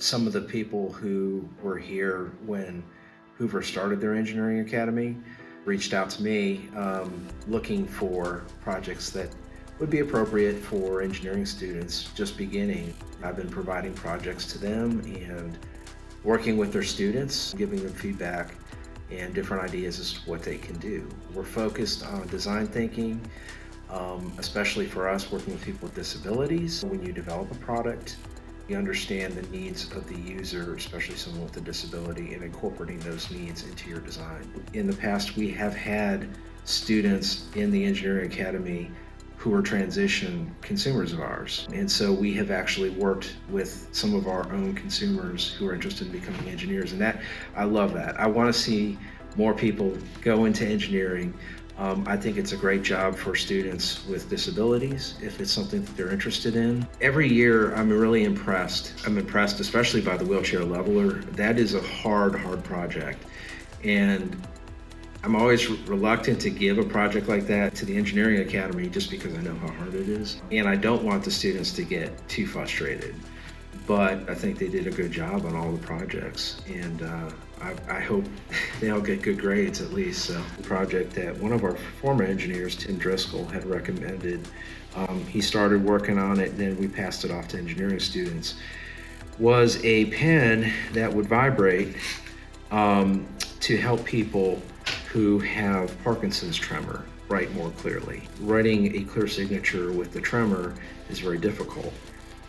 Some of the people who were here when Hoover started their engineering academy reached out to me looking for projects that would be appropriate for engineering students just beginning. I've been providing projects to them and working with their students, giving them feedback and different ideas as to what they can do. We're focused on design thinking, especially for us working with people with disabilities. When you develop a product, you understand the needs of the user, especially someone with a disability, and incorporating those needs into your design. In the past, we have had students in the Engineering Academy who are transition consumers of ours. And so we have actually worked with some of our own consumers who are interested in becoming engineers. And I love that. I want to see more people go into engineering. I think it's a great job for students with disabilities if it's something that they're interested in. Every year I'm really impressed. I'm impressed especially by the wheelchair leveler. That is a hard project. And I'm always reluctant to give a project like that to the Engineering Academy just because I know how hard it is. And I don't want the students to get too frustrated. But I think they did a good job on all the projects, and I hope they all get good grades at least. So the project that one of our former engineers, Tim Driscoll, had recommended, he started working on it, and then we passed it off to engineering students, was a pen that would vibrate to help people who have Parkinson's tremor write more clearly. Writing a clear signature with the tremor is very difficult.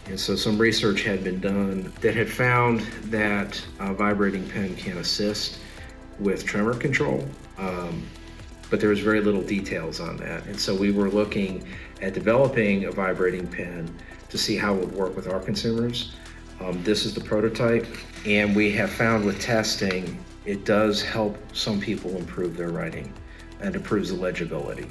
And so some research had been done that had found that a vibrating pen can assist with tremor control, but there was very little details on that. And so we were looking at developing a vibrating pen to see how it would work with our consumers. This is the prototype, and we have found with testing, it does help some people improve their writing and improves the legibility.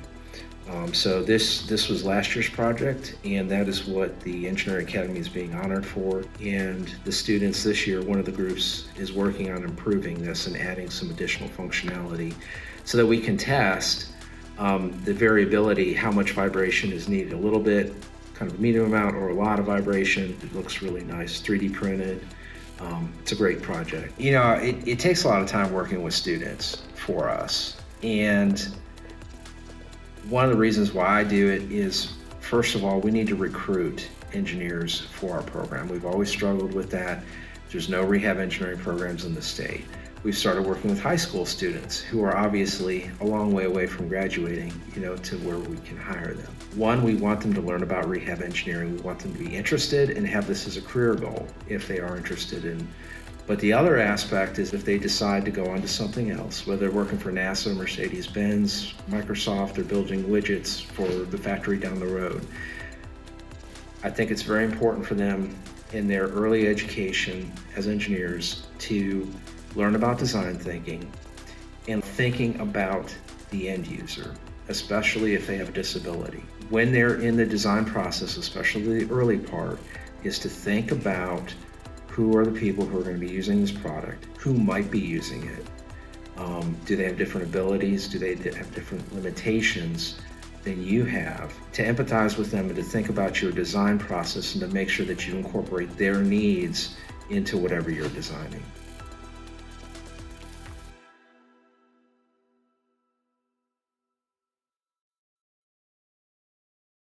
So this was last year's project, and that is what the Engineering Academy is being honored for. And the students this year, one of the groups is working on improving this and adding some additional functionality so that we can test the variability, how much vibration is needed, a little bit, kind of a medium amount, or a lot of vibration. It looks really nice, 3D printed. It's a great project. You know, it takes a lot of time working with students for us. And one of the reasons why I do it is, first of all, we need to recruit engineers for our program. We've always struggled with that. There's no rehab engineering programs in the state. We've started working with high school students who are obviously a long way away from graduating, to where we can hire them. One, we want them to learn about rehab engineering. We want them to be interested and have this as a career goal if they are interested in. But the other aspect is if they decide to go on to something else, whether they're working for NASA, Mercedes-Benz, Microsoft, or building widgets for the factory down the road. I think it's very important for them in their early education as engineers to learn about design thinking and thinking about the end user, especially if they have a disability. When they're in the design process, especially the early part, is to think about who are the people who are going to be using this product, who might be using it. Do they have different abilities? Do they have different limitations than you have? To empathize with them and to think about your design process and to make sure that you incorporate their needs into whatever you're designing.